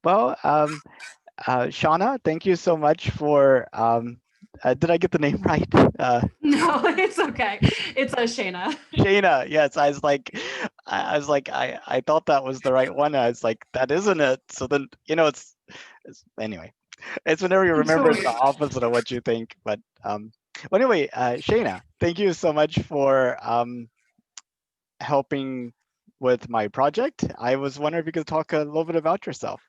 Well, Shauna, thank you so much for. Did I get the name right? No, it's okay. It's a Shayna. Shayna. Yes, I thought that was the right one. I was like, that isn't it. So then, it's anyway. It's whenever you remember, it's Totally. the opposite of what you think. But anyway, Shayna, thank you so much for helping with my project. I was wondering if you could talk a little bit about yourself.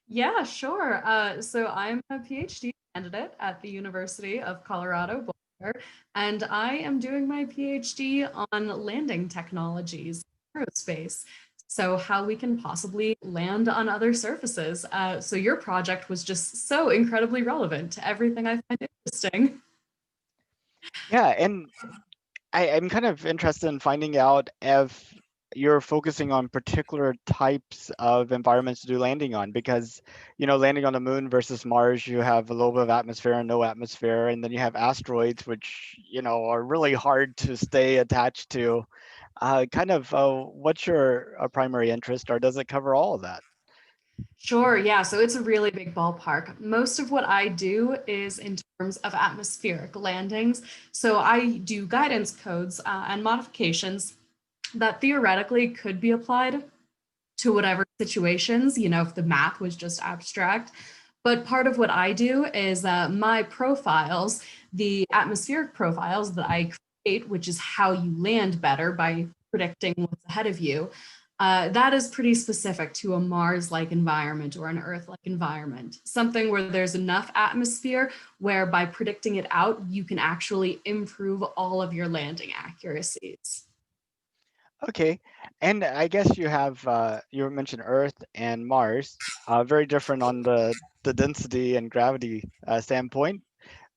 Yeah, sure. So I'm a PhD candidate at the University of Colorado Boulder, and I am doing my PhD on landing technologies in aerospace. So how we can possibly land on other surfaces. So your project was just so incredibly relevant to everything I find interesting. Yeah, and I'm kind of interested in finding out if you're focusing on particular types of environments to do landing on, because landing on the moon versus Mars, you have a little bit of atmosphere and no atmosphere, and then you have asteroids, which are really hard to stay attached to. What's your primary interest, or does it cover all of that? Sure, yeah. So it's a really big ballpark. Most of what I do is in terms of atmospheric landings. So I do guidance codes and modifications that theoretically could be applied to whatever situations, if the math was just abstract. But part of what I do is my profiles, the atmospheric profiles that I create, which is how you land better by predicting what's ahead of you, that is pretty specific to a Mars like environment or an Earth like environment. Something where there's enough atmosphere where by predicting it out, you can actually improve all of your landing accuracies. Okay, and I guess you mentioned Earth and Mars, very different on the density and gravity standpoint.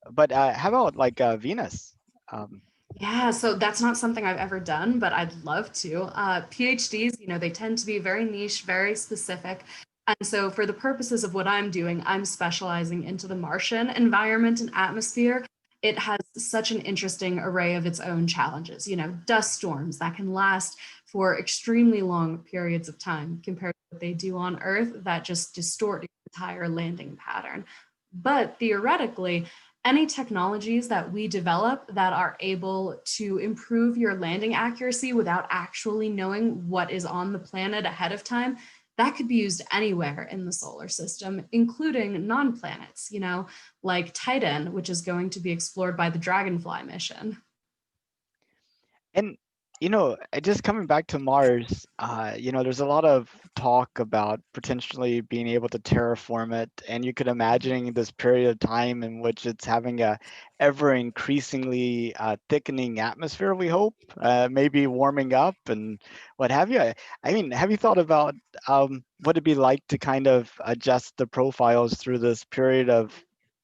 But how about like Venus? Um, Yeah, so that's not something I've ever done, but I'd love to. PhDs, they tend to be very niche, very specific. And so, for the purposes of what I'm doing, I'm specializing into the Martian environment and atmosphere. It has such an interesting array of its own challenges, dust storms that can last for extremely long periods of time compared to what they do on Earth that just distort the entire landing pattern. But theoretically, any technologies that we develop that are able to improve your landing accuracy without actually knowing what is on the planet ahead of time, that could be used anywhere in the solar system, including non-planets, like Titan, which is going to be explored by the Dragonfly mission. and just coming back to Mars, there's a lot of talk about potentially being able to terraform it, and you could imagine this period of time in which it's having a ever increasingly thickening atmosphere. We hope, maybe warming up and what have you. I mean, have you thought about what it'd be like to kind of adjust the profiles through this period of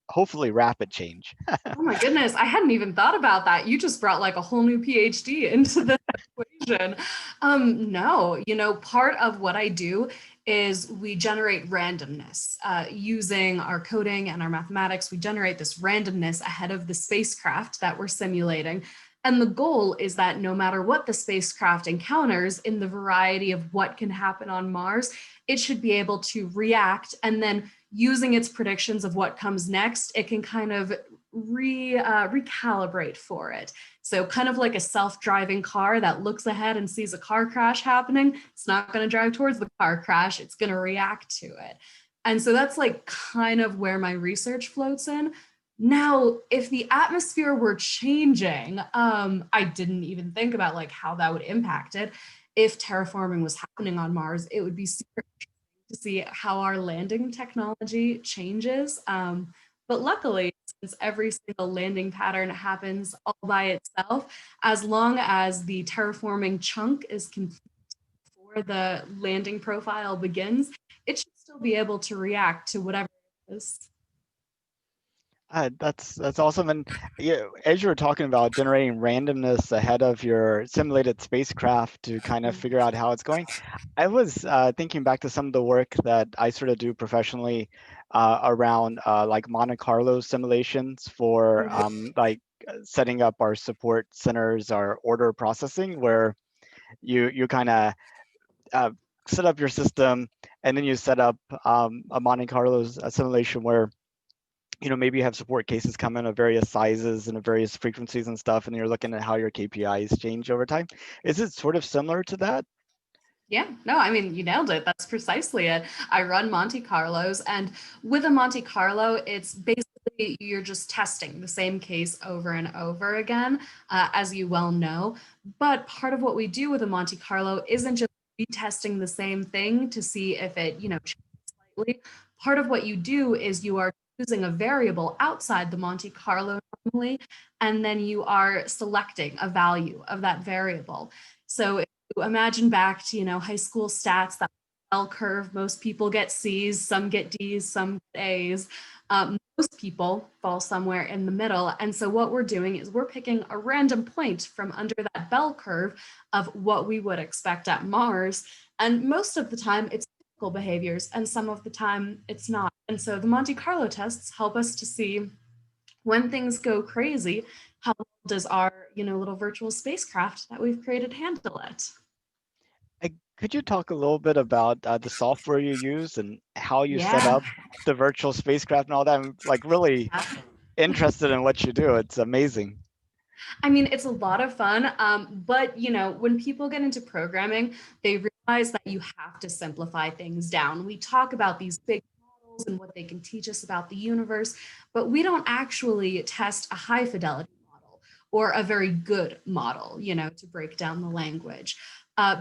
hopefully rapid change? Oh my goodness, I hadn't even thought about that. You just brought like a whole new PhD into the equation. No, part of what I do is we generate randomness using our coding and our mathematics. We generate this randomness ahead of the spacecraft that we're simulating. And the goal is that no matter what the spacecraft encounters in the variety of what can happen on Mars, it should be able to react, and then using its predictions of what comes next, it can kind of recalibrate for it. So kind of like a self-driving car that looks ahead and sees a car crash happening, it's not going to drive towards the car crash, it's going to react to it. And so that's like kind of where my research floats in. Now, if the atmosphere were changing, I didn't even think about like how that would impact it. If terraforming was happening on Mars, it would be super to see how our landing technology changes. But luckily, since every single landing pattern happens all by itself, as long as the terraforming chunk is complete before the landing profile begins, it should still be able to react to whatever it is. That's awesome. And as you were talking about generating randomness ahead of your simulated spacecraft to kind of figure out how it's going, I was thinking back to some of the work that I sort of do professionally around like Monte Carlo simulations for setting up our support centers, our order processing, where you kind of uh, set up your system, and then you set up a Monte Carlo simulation where maybe you have support cases come in of various sizes and of various frequencies and stuff, and you're looking at how your KPIs change over time. Is it sort of similar to that? Yeah, no, I mean, you nailed it. That's precisely it. I run Monte Carlos, and with a Monte Carlo, it's basically you're just testing the same case over and over again, as you well know. But part of what we do with a Monte Carlo isn't just retesting the same thing to see if it, changes slightly. Part of what you do is you are choosing a variable outside the Monte Carlo normally, and then you are selecting a value of that variable. So imagine back to high school stats, that bell curve. Most people get C's, some get D's, some get A's. Most people fall somewhere in the middle. And so what we're doing is we're picking a random point from under that bell curve of what we would expect at Mars. And most of the time it's typical behaviors, and some of the time it's not. And so the Monte Carlo tests help us to see when things go crazy, how does our little virtual spacecraft that we've created handle it? Could you talk a little bit about the software you use and how you set Yeah. up the virtual spacecraft and all that? I'm like really interested in what you do. It's amazing. I mean, it's a lot of fun. But when people get into programming, they realize that you have to simplify things down. We talk about these big models and what they can teach us about the universe, but we don't actually test a high fidelity model or a very good model, to break down the language.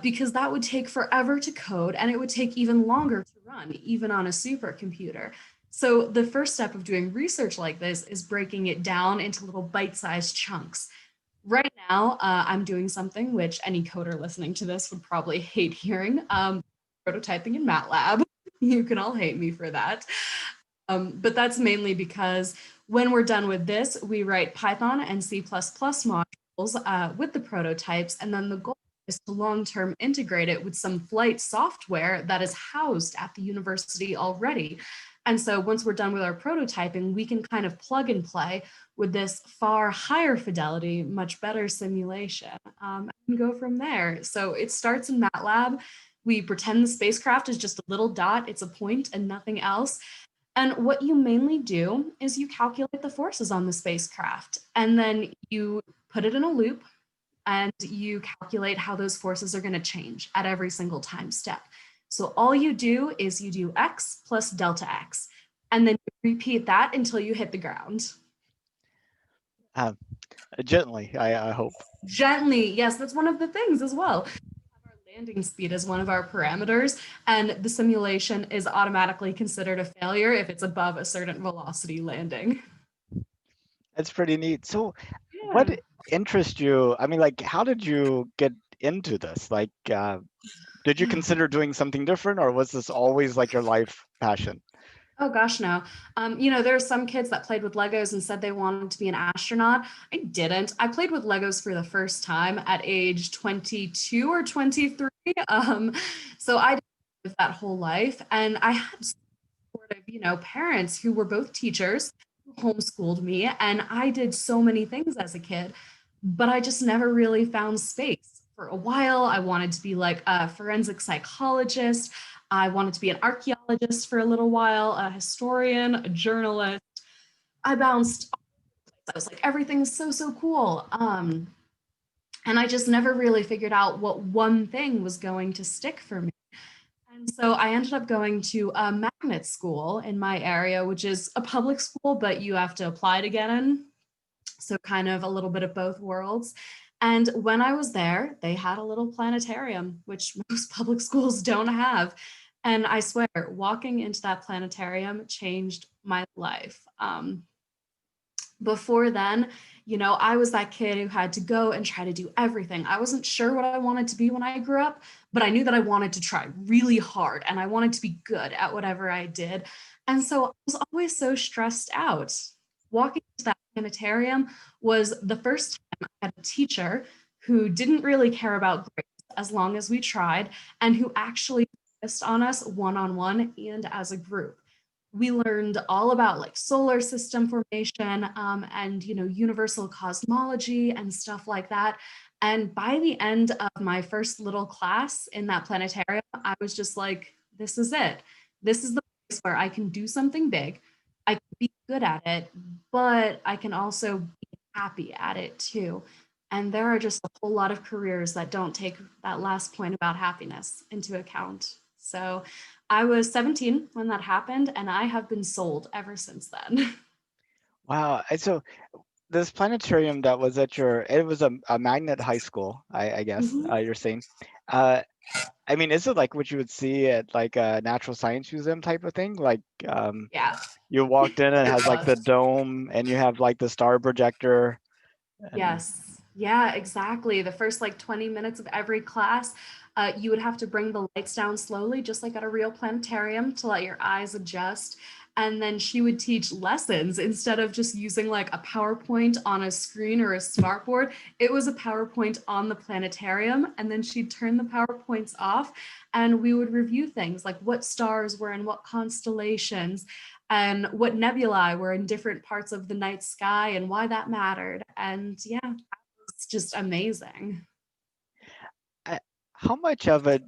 Because that would take forever to code, and it would take even longer to run, even on a supercomputer. So the first step of doing research like this is breaking it down into little bite-sized chunks. Right now, I'm doing something which any coder listening to this would probably hate hearing, prototyping in MATLAB. You can all hate me for that. But that's mainly because when we're done with this, we write Python and C++ modules with the prototypes, and then the goal is to long-term integrate it with some flight software that is housed at the university already. And so once we're done with our prototyping, we can kind of plug and play with this far higher fidelity, much better simulation, and go from there. So it starts in MATLAB. We pretend the spacecraft is just a little dot, it's a point and nothing else. And what you mainly do is you calculate the forces on the spacecraft, and then you put it in a loop and you calculate how those forces are going to change at every single time step. So all you do is you do x plus delta x, and then you repeat that until you hit the ground. Um, Gently, I hope. Gently, yes, that's one of the things as well. Our landing speed is one of our parameters, and the simulation is automatically considered a failure if it's above a certain velocity landing. It's pretty neat. So, what Yeah. interests you? I mean, like, how did you get into this? Like, did you consider doing something different, or was this always like your life passion? Oh gosh, no. There are some kids that played with Legos and said they wanted to be an astronaut. I didn't. I played with Legos for the first time at age 22 or 23. So I didn't live that whole life. And I had supportive, parents who were both teachers who homeschooled me. And I did so many things as a kid, but I just never really found space. For a while, I wanted to be like a forensic psychologist. I wanted to be an archaeologist for a little while, a historian, a journalist. I bounced. I was like, everything's so, so cool. And I just never really figured out what one thing was going to stick for me. And so I ended up going to a magnet school in my area, which is a public school, but you have to apply to get in. So kind of a little bit of both worlds. And when I was there, they had a little planetarium, which most public schools don't have. And I swear, walking into that planetarium changed my life. Before then, I was that kid who had to go and try to do everything. I wasn't sure what I wanted to be when I grew up, but I knew that I wanted to try really hard and I wanted to be good at whatever I did. And so I was always so stressed out. Walking to that planetarium was the first time I had a teacher who didn't really care about grades as long as we tried, and who actually focused on us one-on-one and as a group. We learned all about like solar system formation, and universal cosmology and stuff like that. And by the end of my first little class in that planetarium, I was just like, this is it. This is the place where I can do something big. I can be good at it, but I can also be happy at it too. And there are just a whole lot of careers that don't take that last point about happiness into account. So I was 17 when that happened, and I have been sold ever since then. Wow. And so this planetarium that was at it was a magnet high school, I guess, Mhm. you're saying. Uh, I mean, is it like what you would see at like a natural science museum type of thing? Like Yeah, you walked in and it it has like the was. dome and you have like the star projector and Yes. Yeah, exactly. The first like 20 minutes of every class, you would have to bring the lights down slowly, just like at a real planetarium, to let your eyes adjust. And then she would teach lessons instead of just using like a PowerPoint on a screen or a smartboard. It was a PowerPoint on the planetarium. And then she'd turn the PowerPoints off and we would review things like what stars were in what constellations and what nebulae were in different parts of the night sky and why that mattered. And yeah, it's just amazing. uh, how much of it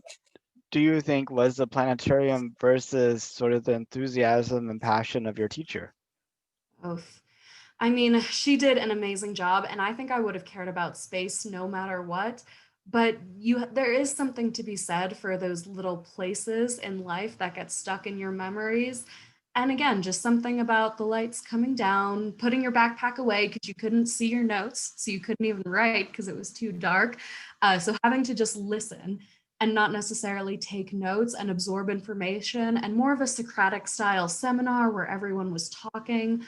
do you think was the planetarium versus sort of the enthusiasm and passion of your teacher? Oof. I mean, she did an amazing job, and I think I would have cared about space no matter what. But there is something to be said for those little places in life that get stuck in your memories. And again, just something about the lights coming down, putting your backpack away because you couldn't see your notes, so you couldn't even write because it was too dark. So having to just listen and not necessarily take notes and absorb information, and more of a Socratic style seminar where everyone was talking.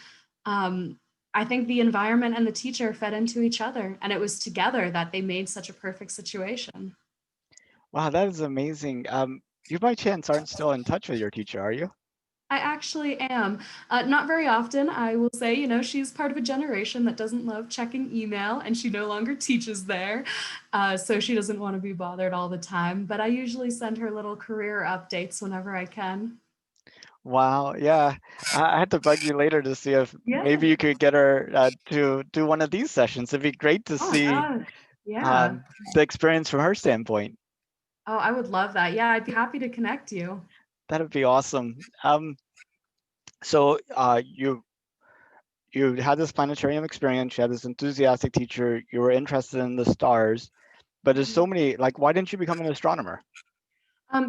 Um, I think the environment and the teacher fed into each other, and it was together that they made such a perfect situation. Wow, that is amazing. You by chance aren't still in touch with your teacher, are you? I actually am. Not very often, I will say, she's part of a generation that doesn't love checking email and she no longer teaches there. So she doesn't want to be bothered all the time. But I usually send her little career updates whenever I can. Wow, yeah. I had to bug you later to see if Yeah. maybe you could get her to do one of these sessions. It'd be great to Oh my see gosh. Yeah. the experience from her standpoint. Oh, I would love that. Yeah, I'd be happy to connect you. That'd be awesome. So you had this planetarium experience, you had this enthusiastic teacher, you were interested in the stars, but there's so many, like, why didn't you become an astronomer?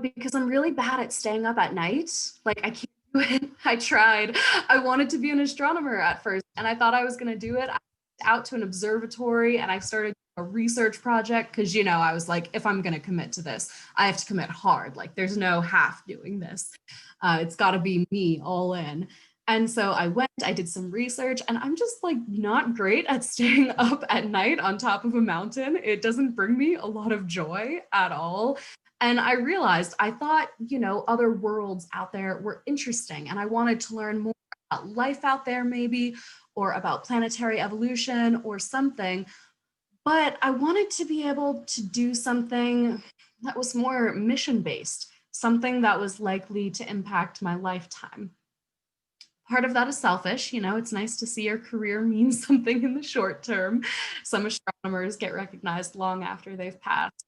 Because I'm really bad at staying up at night. Like I can't do it. I tried. I wanted to be an astronomer at first, and I thought I was going to do it. I went out to an observatory, and I started a research project because I was like, if I'm going to commit to this, I have to commit hard. Like there's no half doing this. It's got to be me all in. And so I went, I did some research, and I'm just like not great at staying up at night on top of a mountain. It doesn't bring me a lot of joy at all. And I realized I thought, other worlds out there were interesting. And I wanted to learn more about life out there, maybe, or about planetary evolution or something. But I wanted to be able to do something that was more mission based, something that was likely to impact my lifetime. Part of that is selfish. It's nice to see your career mean something in the short term. Some astronomers get recognized long after they've passed.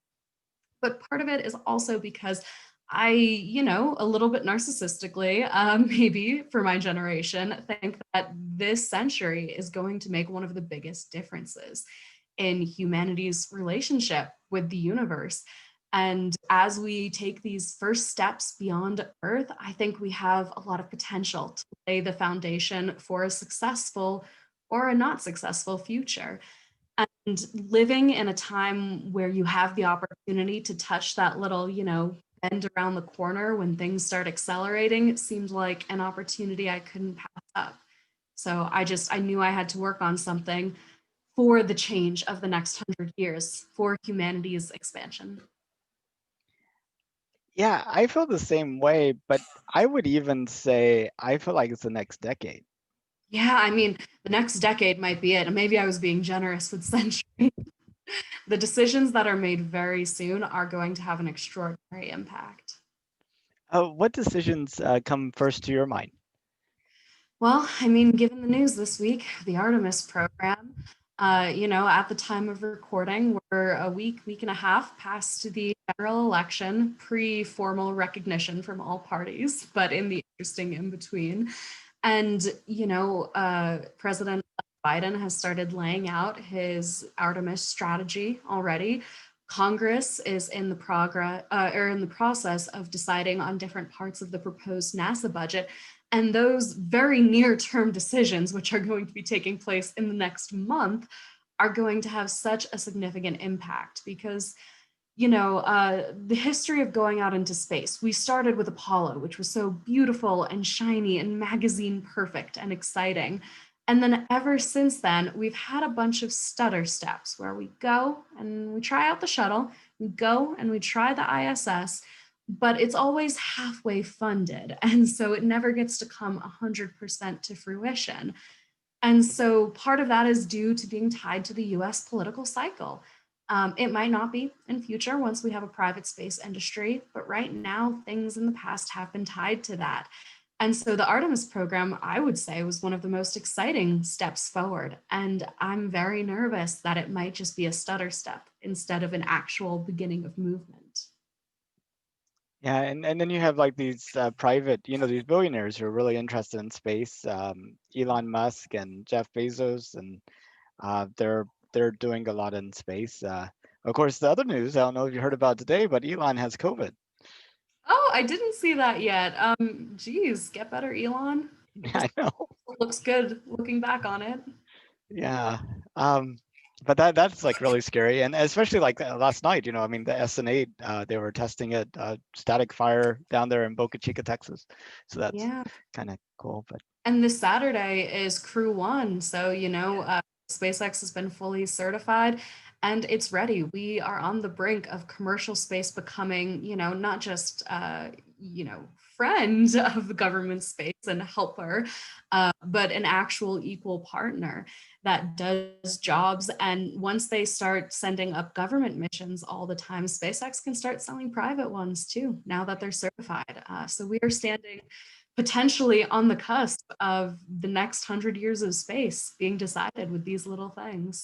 But part of it is also because I, a little bit narcissistically, maybe for my generation, think that this century is going to make one of the biggest differences in humanity's relationship with the universe. And as we take these first steps beyond Earth, I think we have a lot of potential to lay the foundation for a successful or a not successful future. And living in a time where you have the opportunity to touch that little, bend around the corner when things start accelerating, it seemed like an opportunity I couldn't pass up. So I knew I had to work on something for the change of the next 100 years, for humanity's expansion. Yeah, I feel the same way, but I would even say I feel like it's the next decade. Yeah, I mean, the next decade might be it. And maybe I was being generous with century. The decisions that are made very soon are going to have an extraordinary impact. What decisions come first to your mind? Well, I mean, given the news this week, the Artemis program, At the time of recording, we're a week and a half past the general election, pre-formal recognition from all parties, but in the interesting in between. And, President Biden has started laying out his Artemis strategy already. Congress is in the process of deciding on different parts of the proposed NASA budget. And those very near-term decisions, which are going to be taking place in the next month, are going to have such a significant impact because the history of going out into space. We started with Apollo, which was so beautiful and shiny and magazine perfect and exciting. And then ever since then, we've had a bunch of stutter steps where we go and we try out the shuttle, we go and we try the ISS, but it's always halfway funded. And so it never gets to come 100% to fruition. And so part of that is due to being tied to the US political cycle. It might not be in future once we have a private space industry, but right now things in the past have been tied to that. And so the Artemis program, I would say, was one of the most exciting steps forward. And I'm very nervous that it might just be a stutter step instead of an actual beginning of movement. Yeah, and then you have like these private, these billionaires who are really interested in space, Elon Musk and Jeff Bezos, and they're doing a lot in space. Of course, the other news, I don't know if you heard about today, but Elon has COVID. Oh, I didn't see that yet. Geez, get better, Elon. I know. Looks good looking back on it. Yeah. But that's like really scary, and especially like last night, I mean, the SN8, they were testing it, static fire down there in Boca Chica, Texas. So that's Yeah. kind of cool. But And this Saturday is Crew One. So, SpaceX has been fully certified and it's ready. We are on the brink of commercial space becoming, not just, friend of government space and helper, but an actual equal partner that does jobs. And once they start sending up government missions all the time, SpaceX can start selling private ones too, now that they're certified. So we are standing potentially on the cusp of the next 100 years of space being decided with these little things.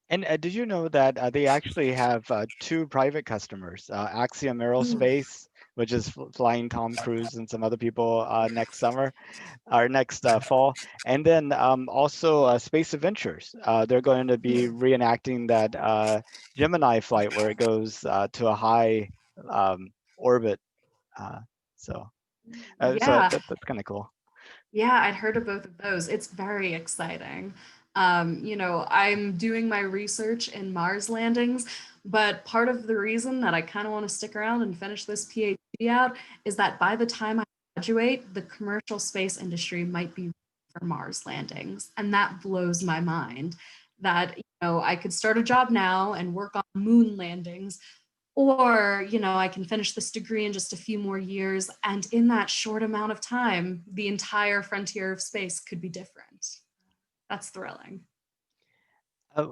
and did you know that they actually have two private customers, Axiom Aerospace, which is flying Tom Cruise and some other people next summer or next fall, and then also Space Adventures. They're going to be reenacting that Gemini flight where it goes to a high orbit. Uh, so Yeah, that's kind of cool. yeah, I'd heard of both of those. It's very exciting. I'm doing my research in Mars landings, but part of the reason that I kind of want to stick around and finish this PhD out is that by the time I graduate, the commercial space industry might be for Mars landings. And that blows my mind that, I could start a job now and work on moon landings, or I can finish this degree in just a few more years, and in that short amount of time the entire frontier of space could be different. That's thrilling.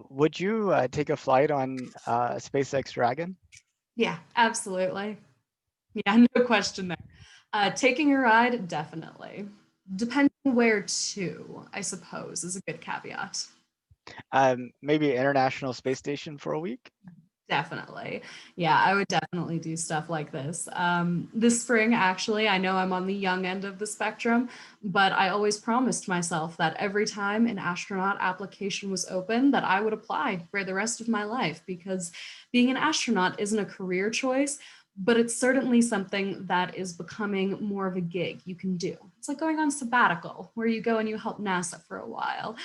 Would you take a flight on SpaceX Dragon? Yeah, absolutely. Yeah, no question there. Taking a ride, definitely. Depending where to, I suppose, is a good caveat. Maybe International Space Station for a week? Definitely. Yeah, I would definitely do stuff like this. This spring, actually, I know I'm on the young end of the spectrum, but I always promised myself that every time an astronaut application was open, that I would apply for the rest of my life, because being an astronaut isn't a career choice, but it's certainly something that is becoming more of a gig you can do. It's like going on sabbatical, where you go and you help NASA for a while.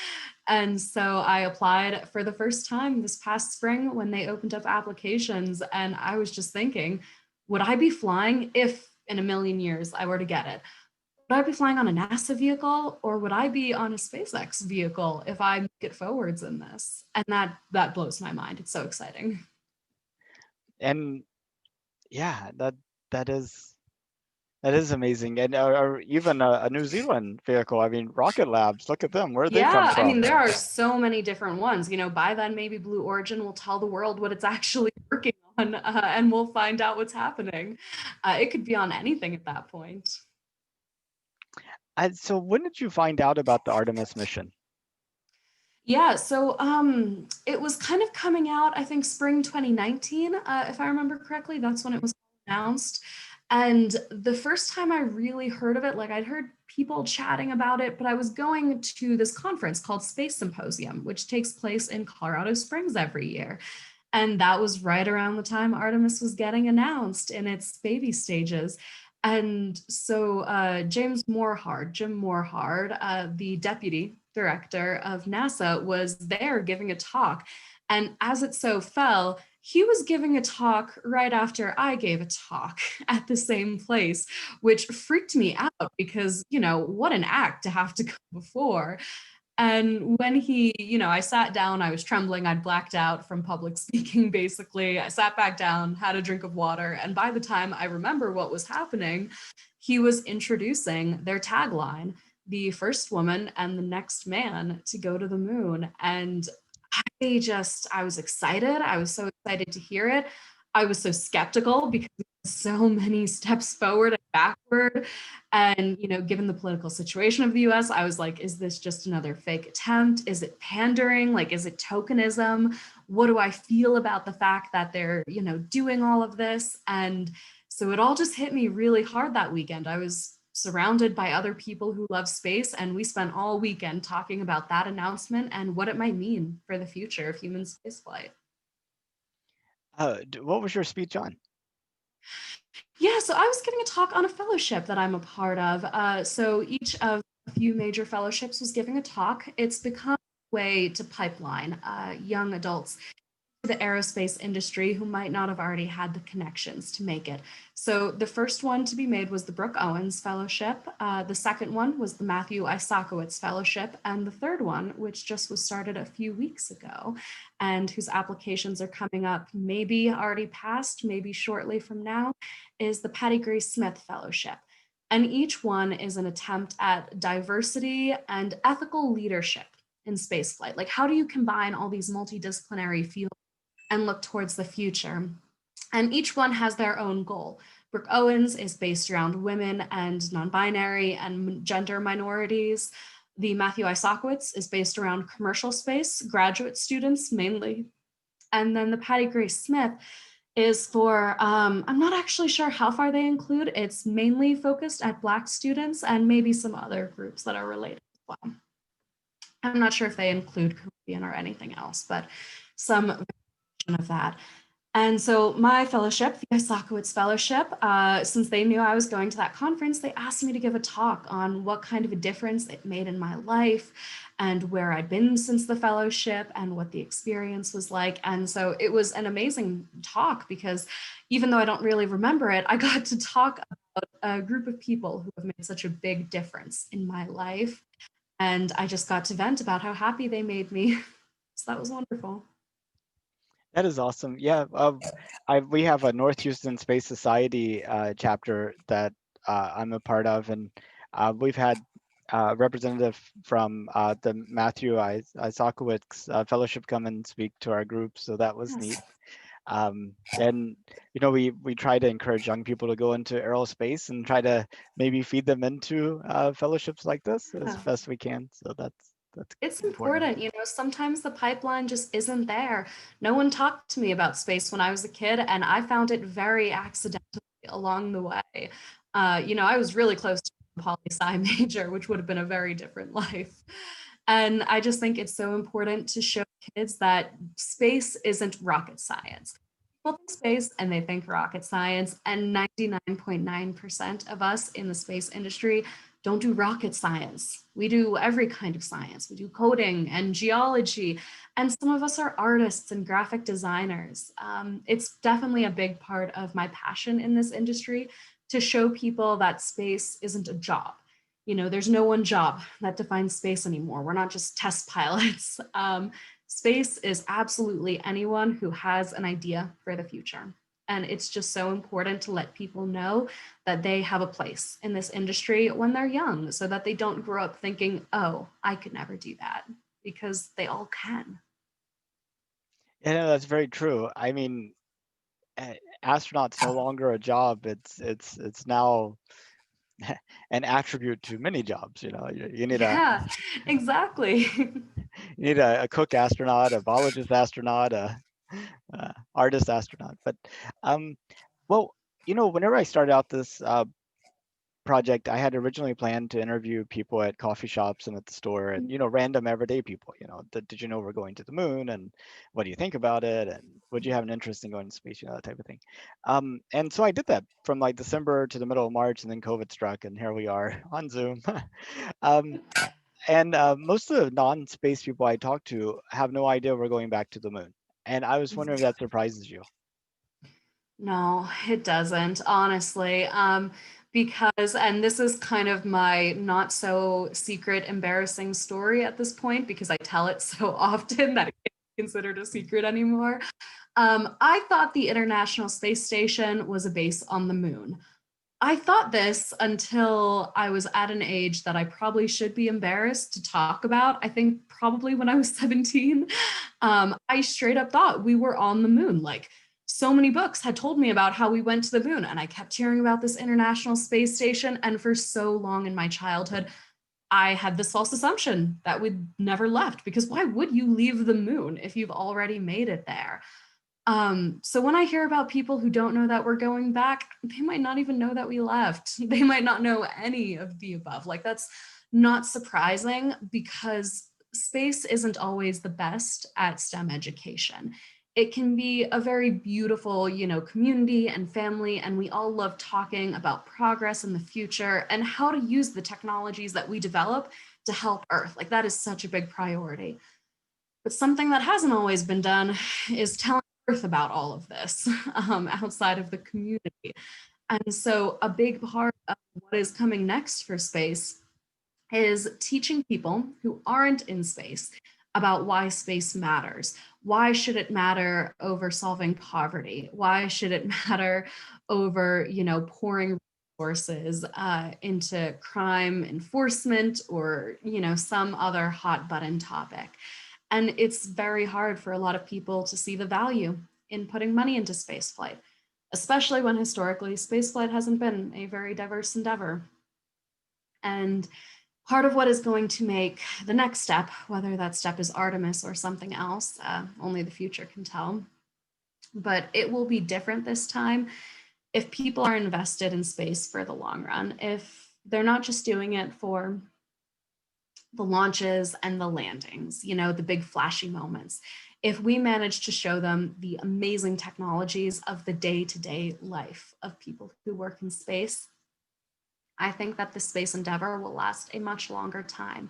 And so I applied for the first time this past spring when they opened up applications. And I was just thinking, would I be flying if in a million years I were to get it? Would I be flying on a NASA vehicle, or would I be on a SpaceX vehicle if I make it forwards in this? And that blows my mind. It's so exciting. And yeah, that is that is amazing. And or even a New Zealand vehicle. I mean, Rocket Labs. Look at them. Where did they come Yeah, I mean, from? there are so many different ones. By then, maybe Blue Origin will tell the world what it's actually working on, and we'll find out what's happening. It could be on anything at that point. So when did you find out about the Artemis mission? Yeah, so it was kind of coming out, I think, spring 2019, if I remember correctly. That's when it was announced. And the first time I really heard of it, like I'd heard people chatting about it, but I was going to this conference called Space Symposium, which takes place in Colorado Springs every year. And that was right around the time Artemis was getting announced in its baby stages. And so Jim Morehard, the deputy director of NASA, was there giving a talk. And as it so fell, he was giving a talk right after I gave a talk at the same place, which freaked me out because, what an act to have to go before. And when I sat down, I was trembling, I'd blacked out from public speaking, basically. I sat back down, had a drink of water, and by the time I remember what was happening, he was introducing their tagline, the first woman and the next man to go to the moon. And I was excited. I was so excited to hear it. I was so skeptical because so many steps forward and backward. And, given the political situation of the US, I was like, is this just another fake attempt? Is it pandering? Like, is it tokenism? What do I feel about the fact that they're, doing all of this? And so it all just hit me really hard that weekend. I was surrounded by other people who love space, and we spent all weekend talking about that announcement and what it might mean for the future of human spaceflight. What was your speech on? Yeah, so I was giving a talk on a fellowship that I'm a part of. So each of a few major fellowships was giving a talk. It's become a way to pipeline young adults the aerospace industry who might not have already had the connections to make it. So the first one to be made was the Brooke Owens Fellowship. The second one was the Matthew Isakowitz Fellowship. And the third one, which just was started a few weeks ago and whose applications are coming up, maybe already passed, maybe shortly from now, is the Patty Gray Smith Fellowship. And each one is an attempt at diversity and ethical leadership in spaceflight. Like, how do you combine all these multidisciplinary fields and look towards the future? And each one has their own goal. Brooke Owens is based around women and non-binary and gender minorities. The Matthew Isakowitz is based around commercial space, graduate students mainly. And then the Patty Gray Smith is for, I'm not actually sure how far they include. It's mainly focused at Black students and maybe some other groups that are related as well. I'm not sure if they include Caribbean or anything else, but some version of that. And so my fellowship, the Isakowitz Fellowship, since they knew I was going to that conference, they asked me to give a talk on what kind of a difference it made in my life and where I'd been since the fellowship and what the experience was like. And so it was an amazing talk because even though I don't really remember it, I got to talk about a group of people who have made such a big difference in my life. And I just got to vent about how happy they made me. So that was wonderful. That is awesome. Yeah, we have a North Houston Space Society chapter that I'm a part of, and we've had a representative from the Matthew Isakowitz Fellowship come and speak to our group, so that was neat. Yes. And we try to encourage young people to go into aerospace and try to maybe feed them into fellowships like this as Yeah. best we can. So that's It's important. important, sometimes the pipeline just isn't there. No one talked to me about space when I was a kid, and I found it very accidentally along the way. I was really close to a poli-sci major, which would have been a very different life. And I just think it's so important to show kids that space isn't rocket science. People think space and they think rocket science, and 99.9% of us in the space industry don't do rocket science. We do every kind of science. We do coding and geology, and some of us are artists and graphic designers. It's definitely a big part of my passion in this industry to show people that space isn't a job. There's no one job that defines space anymore. We're not just test pilots. Space is absolutely anyone who has an idea for the future. And it's just so important to let people know that they have a place in this industry when they're young so that they don't grow up thinking, oh, I could never do that, because they all can. Yeah, that's very true. I mean, astronaut's no longer a job. It's now an attribute to many jobs. You need a Yeah, exactly. You need a cook astronaut, a biologist astronaut, a artist astronaut. But um, well, whenever I started out this project, I had originally planned to interview people at coffee shops and at the store, and random everyday people. Did you know we're going to the moon, and what do you think about it, and would you have an interest in going to space, that type of thing. And so I did that from like December to the middle of March, and then COVID struck, and here we are on Zoom. um, and most of the non-space people I talk to have no idea we're going back to the moon, and I was wondering if that surprises you. No, it doesn't, honestly. Because, and this is kind of my not so secret, embarrassing story at this point, because I tell it so often that it can't be considered a secret anymore. I thought the International Space Station was a base on the moon. I thought this until I was at an age that I probably should be embarrassed to talk about. I think probably when I was 17, I straight up thought we were on the moon. Like, so many books had told me about how we went to the moon, and I kept hearing about this International Space Station. And for so long in my childhood, I had this false assumption that we'd never left, because why would you leave the moon if you've already made it there? So when I hear about people who don't know that we're going back, they might not even know that we left. They might not know any of the above. Like, that's not surprising, because space isn't always the best at STEM education. It can be a very beautiful, community and family, and we all love talking about progress in the future and how to use the technologies that we develop to help Earth. Like, that is such a big priority. But something that hasn't always been done is telling Earth about all of this outside of the community. And so a big part of what is coming next for space is teaching people who aren't in space about why space matters. Why should it matter over solving poverty? Why should it matter over, pouring resources into crime enforcement, or, some other hot button topic? And it's very hard for a lot of people to see the value in putting money into spaceflight, especially when historically spaceflight hasn't been a very diverse endeavor. And part of what is going to make the next step, whether that step is Artemis or something else, only the future can tell, but it will be different this time if people are invested in space for the long run, if they're not just doing it for the launches and the landings, the big flashy moments. If we manage to show them the amazing technologies of the day-to-day life of people who work in space, I think that the space endeavor will last a much longer time.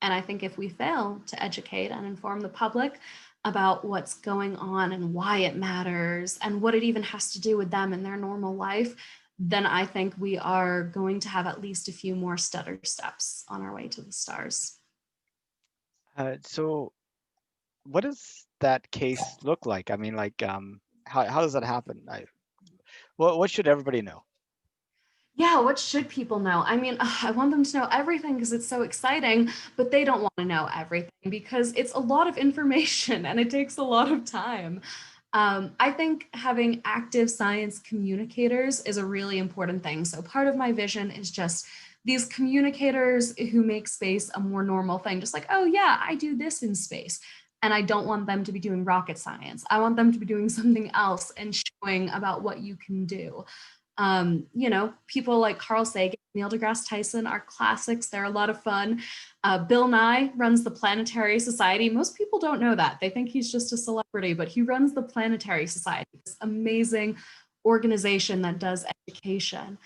And I think if we fail to educate and inform the public about what's going on and why it matters and what it even has to do with them in their normal life, then I think we are going to have at least a few more stutter steps on our way to the stars. So what does that case look like? I mean, like, how does that happen? What should everybody know? Yeah, what should people know? I mean, I want them to know everything because it's so exciting, but they don't want to know everything because it's a lot of information and it takes a lot of time. I think having active science communicators is a really important thing. So part of my vision is just these communicators who make space a more normal thing, just like, oh yeah, I do this in space. And I don't want them to be doing rocket science. I want them to be doing something else and showing about what you can do. People like Carl Sagan, Neil deGrasse Tyson are classics. They're a lot of fun. Bill Nye runs the Planetary Society. Most people don't know that. They think he's just a celebrity, but he runs the Planetary Society, this amazing organization that does education.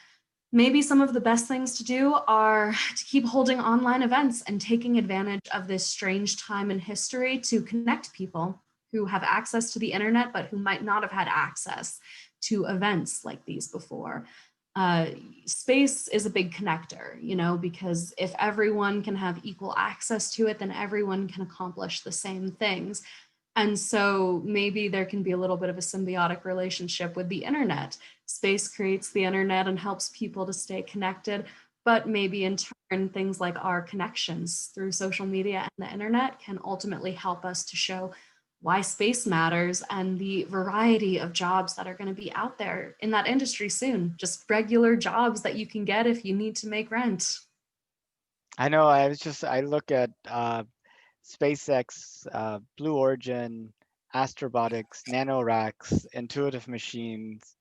Maybe some of the best things to do are to keep holding online events and taking advantage of this strange time in history to connect people who have access to the internet, but who might not have had access to events like these before. Space is a big connector, because if everyone can have equal access to it, then everyone can accomplish the same things. And so maybe there can be a little bit of a symbiotic relationship with the internet. Space creates the internet and helps people to stay connected, but maybe in turn, things like our connections through social media and the internet can ultimately help us to show why space matters and the variety of jobs that are going to be out there in that industry soon. Just regular jobs that you can get if you need to make rent. I know. I look at SpaceX, Blue Origin, Astrobotics, NanoRacks, Intuitive Machines,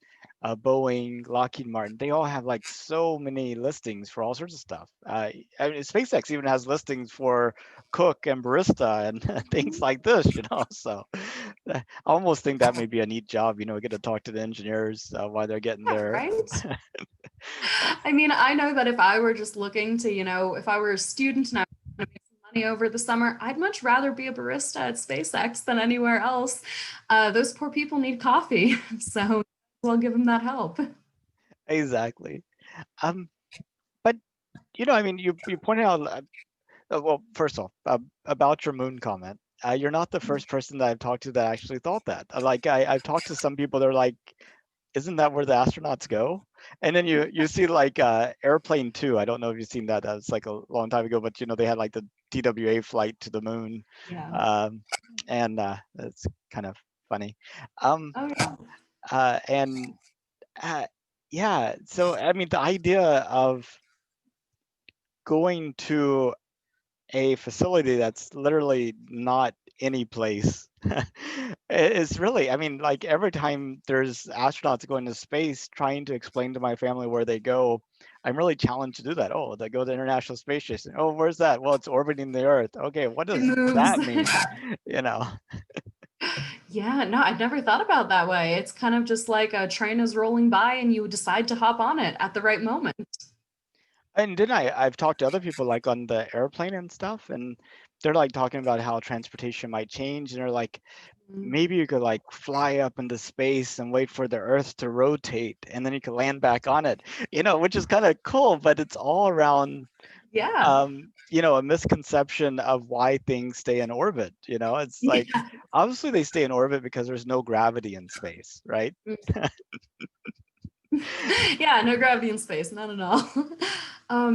Boeing, Lockheed Martin. They all have like so many listings for all sorts of stuff. I mean, SpaceX even has listings for cook and barista and things like this, So I almost think that may be a neat job. We get to talk to the engineers while they're getting Yeah, their. right? I mean, I know that if I were just looking to, if I were a student and I was going to make some money over the summer, I'd much rather be a barista at SpaceX than anywhere else. Those poor people need coffee, so I'll give them that help. Exactly. Um, but I mean, you pointed out. Well, first off, about your moon comment, you're not the first person that I've talked to that actually thought that. Like I've talked to some people, they're like, "Isn't that where the astronauts go?" And then you see like Airplane 2. I don't know if you've seen that. That's like a long time ago, but they had like the TWA flight to the moon, Yeah. um, and it's kind of funny. Um, Oh, yeah. and uh, yeah, so I mean, the idea of going to a facility that's literally not any place. It's really, I mean, like every time there's astronauts going to space, trying to explain to my family where they go, I'm really challenged to do that. Oh, they go to the International Space Station. Oh, where's that? Well, it's orbiting the Earth. Okay, what It does moves. that mean? You know? Yeah, no, I'd never thought about that way. It's kind of just like a train is rolling by and you decide to hop on it at the right moment. And then I've talked to other people like on the airplane and stuff, and they're like talking about how transportation might change, and they're like, Mhm. maybe you could like fly up into space and wait for the Earth to rotate, and then you could land back on it, which is kind of cool, but it's all around, Yeah. a misconception of why things stay in orbit. It's like Yeah. obviously they stay in orbit because there's no gravity in space, right? Yeah, no gravity in space, not at all.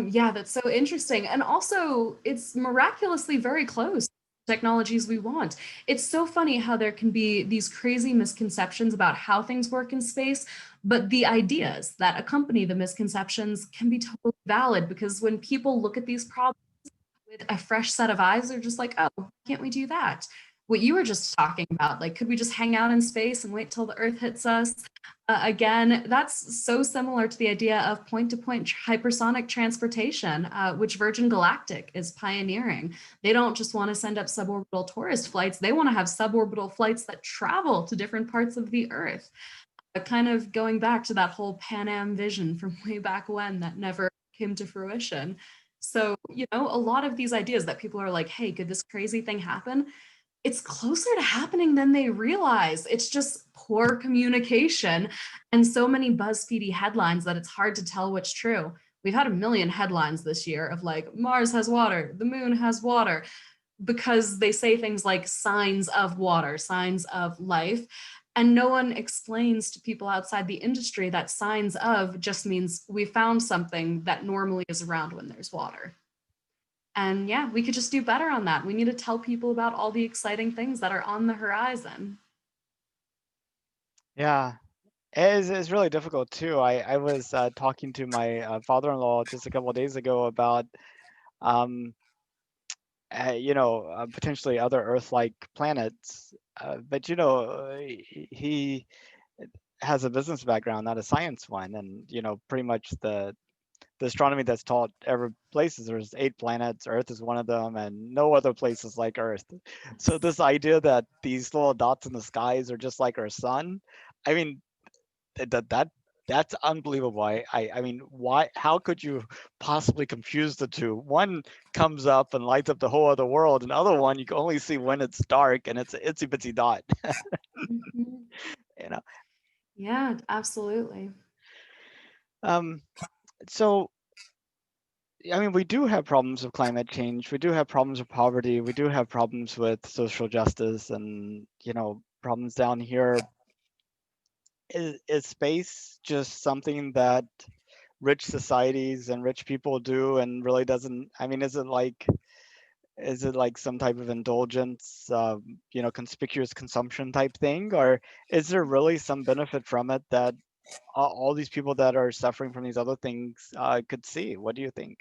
Yeah, that's so interesting. And also, it's miraculously very close to technologies we want. It's so funny how there can be these crazy misconceptions about how things work in space, but the ideas that accompany the misconceptions can be totally valid because when people look at these problems with a fresh set of eyes, they're just like, oh, why can't we do that? What you were just talking about, like, could we just hang out in space and wait till the Earth hits us? Again, that's so similar to the idea of point to point hypersonic transportation, which Virgin Galactic is pioneering. They don't just want to send up suborbital tourist flights, they want to have suborbital flights that travel to different parts of the Earth. Kind of going back to that whole Pan Am vision from way back when that never came to fruition. So, a lot of these ideas that people are like, hey, could this crazy thing happen? It's closer to happening than they realize. It's just poor communication and so many BuzzFeedy headlines that it's hard to tell what's true. We've had a million headlines this year of like, Mars has water, the moon has water, because they say things like signs of water, signs of life. And no one explains to people outside the industry that signs of just means we found something that normally is around when there's water. And yeah, we could just do better on that. We need to tell people about all the exciting things that are on the horizon. Yeah, it's really difficult too. I was talking to my father-in-law just a couple of days ago about um, potentially other Earth-like planets. But he has a business background, not a science one, and pretty much the astronomy that's taught every places. There's 8 planets. Earth is one of them, and no other place is like Earth. So this idea that these little dots in the skies are just like our sun, I mean, that's unbelievable. I mean, why? How could you possibly confuse the two? One comes up and lights up the whole other world, and the other one you can only see when it's dark and it's an itsy bitsy dot. Mhm. you know. Yeah, absolutely. Um. So I mean, we do have problems with climate change. We do have problems with poverty. We do have problems with social justice, and problems down here. Is space just something that rich societies and rich people do and really doesn't, I mean, is it like some type of indulgence, conspicuous consumption type thing, or is there really some benefit from it that all these people that are suffering from these other things could see? What do you think?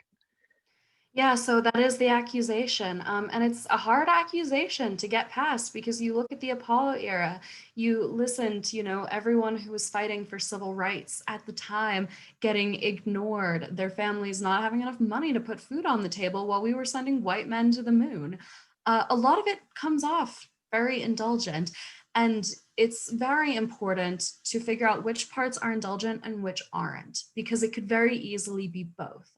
Yeah, so that is the accusation. And it's a hard accusation to get past because you look at the Apollo era, you listen to, everyone who was fighting for civil rights at the time getting ignored, their families not having enough money to put food on the table while we were sending white men to the moon. A lot of it comes off very indulgent. And it's very important to figure out which parts are indulgent and which aren't, because it could very easily be both.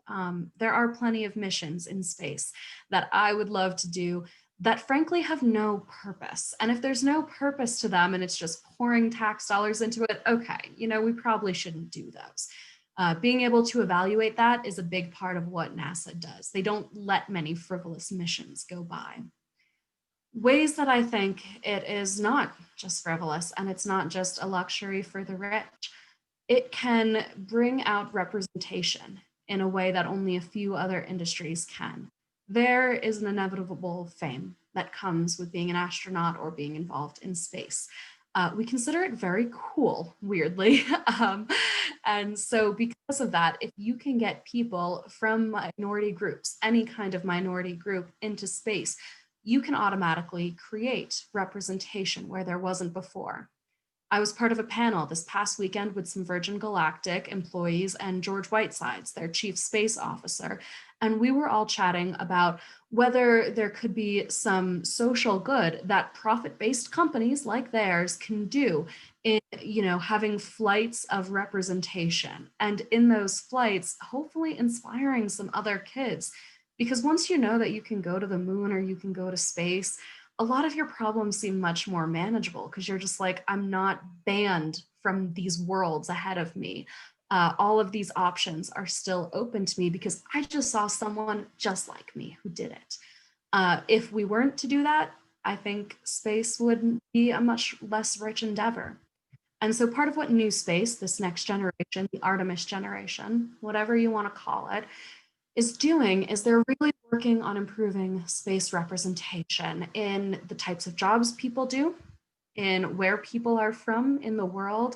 There are plenty of missions in space that I would love to do that frankly have no purpose. And if there's no purpose to them and it's just pouring tax dollars into it, okay, we probably shouldn't do those. Being able to evaluate that is a big part of what NASA does. They don't let many frivolous missions go by. Ways that I think it is not just frivolous and it's not just a luxury for the rich. It can bring out representation in a way that only a few other industries can. There is an inevitable fame that comes with being an astronaut or being involved in space. We consider it very cool, weirdly. And so, because of that, if you can get people from minority groups, any kind of minority group, into space, you can automatically create representation where there wasn't before. I was part of a panel this past weekend with some Virgin Galactic employees and George Whitesides, their chief space officer. And we were all chatting about whether there could be some social good that profit-based companies like theirs can do in, having flights of representation. And in those flights, hopefully inspiring some other kids. Because once you know that you can go to the moon or you can go to space, a lot of your problems seem much more manageable because you're just like, I'm not banned from these worlds ahead of me. All of these options are still open to me because I just saw someone just like me who did it. If we weren't to do that, I think space would be a much less rich endeavor. And so part of what new space, this next generation, the Artemis generation, whatever you want to call it, is doing is they're really working on improving space representation in the types of jobs people do, in where people are from in the world,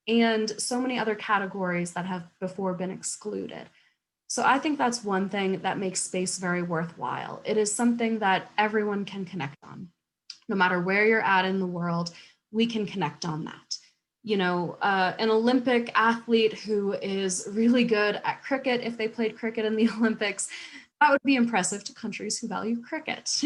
and so many other categories that have before been excluded. So I think that's one thing that makes space very worthwhile. It is something that everyone can connect on. No matter where you're at in the world, we can connect on that. An Olympic athlete who is really good at cricket, if they played cricket in the Olympics, that would be impressive to countries who value cricket.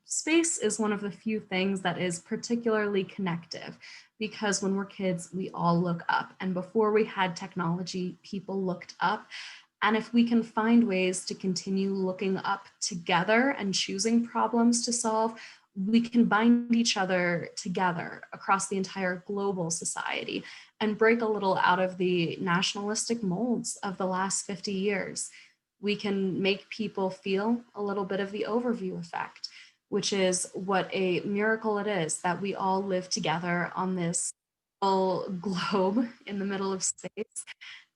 Space is one of the few things that is particularly connective because when we're kids, we all look up. And before we had technology, people looked up. And if we can find ways to continue looking up together and choosing problems to solve, we can bind each other together across the entire global society and break a little out of the nationalistic molds of the last 50 years. We can make people feel a little bit of the overview effect, which is what a miracle it is that we all live together on this globe in the middle of space,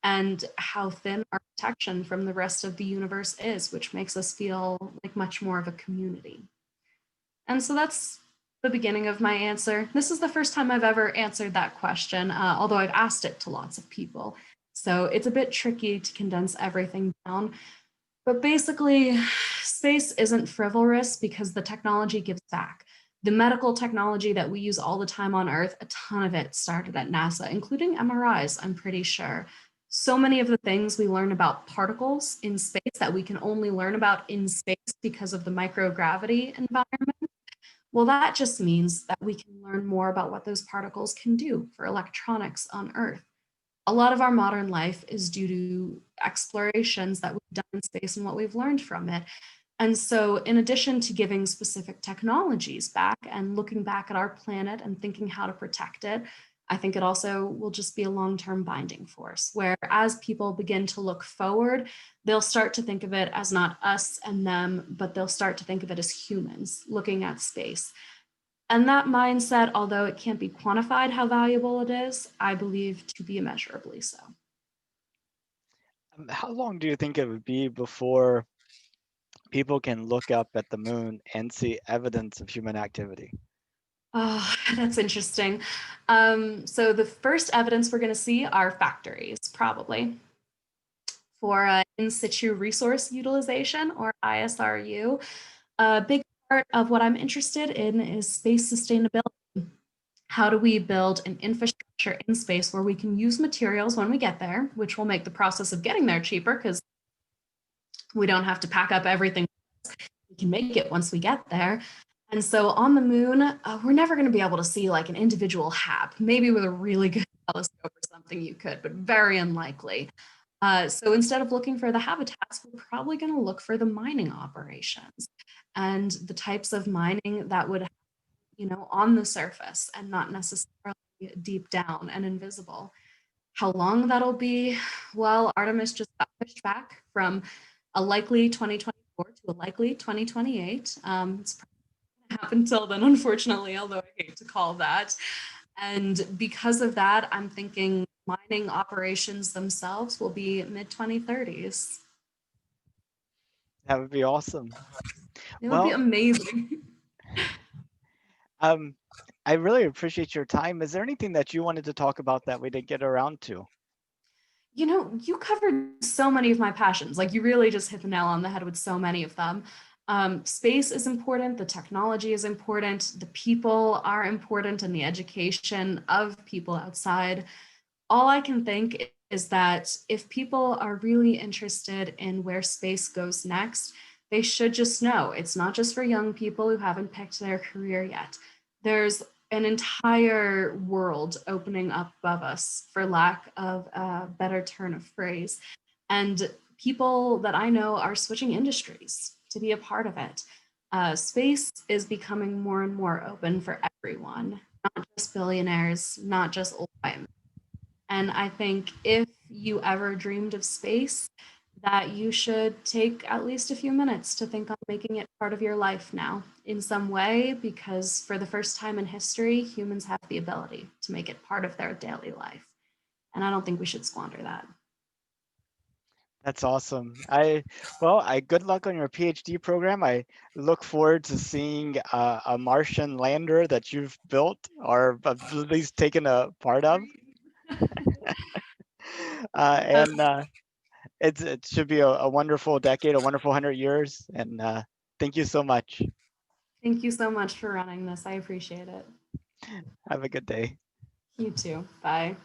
and how thin our protection from the rest of the universe is, which makes us feel like much more of a community. And so that's the beginning of my answer. This is the first time I've ever answered that question, although I've asked it to lots of people. So it's a bit tricky to condense everything down. But basically, space isn't frivolous because the technology gives back. The medical technology that we use all the time on Earth, a ton of it started at NASA, including MRIs, I'm pretty sure. So many of the things we learn about particles in space that we can only learn about in space because of the microgravity environment. Well, that just means that we can learn more about what those particles can do for electronics on Earth. A lot of our modern life is due to explorations that we've done in space and what we've learned from it. And so, in addition to giving specific technologies back and looking back at our planet and thinking how to protect it, I think it also will just be a long-term binding force where as people begin to look forward, they'll start to think of it as not us and them, but they'll start to think of it as humans looking at space. And that mindset, although it can't be quantified how valuable it is, I believe to be immeasurably so. How long do you think it would be before people can look up at the moon and see evidence of human activity? Oh, that's interesting. So the first evidence we're going to see are factories, probably. For in situ resource utilization, or ISRU. A big part of what I'm interested in is space sustainability. How do we build an infrastructure in space where we can use materials when we get there, which will make the process of getting there cheaper because we don't have to pack up everything. We can make it once we get there. And so on the moon, we're never going to be able to see like an individual hab. Maybe with a really good telescope or something you could, but very unlikely. So instead of looking for the habitats, we're probably going to look for the mining operations and the types of mining that would, on the surface and not necessarily deep down and invisible. How long that'll be? Well, Artemis just got pushed back from a likely 2024 to a likely 2028. It's probably going to happen until then, unfortunately, although I hate to call that. And because of that, I'm thinking mining operations themselves will be mid-2030s. That would be awesome. It would be Well, amazing. I really appreciate your time. Is there anything that you wanted to talk about that we didn't get around to? You covered so many of my passions. Like, you really just hit the nail on the head with so many of them. Space is important, the technology is important, the people are important, and the education of people outside. All I can think is that if people are really interested in where space goes next, they should just know it's not just for young people who haven't picked their career yet. There's an entire world opening up above us, for lack of a better turn of phrase. And people that I know are switching industries to be a part of it. Space is becoming more and more open for everyone, not just billionaires, not just old white men. And I think if you ever dreamed of space, that you should take at least a few minutes to think on making it part of your life now in some way, because for the first time in history, humans have the ability to make it part of their daily life. And I don't think we should squander that. That's awesome. I good luck on your PhD program. I look forward to seeing a Martian lander that you've built or at least taken a part of. And it should be a wonderful decade, a wonderful 100 years. And thank you so much. Thank you so much for running this. I appreciate it. Have a good day. You too. Bye.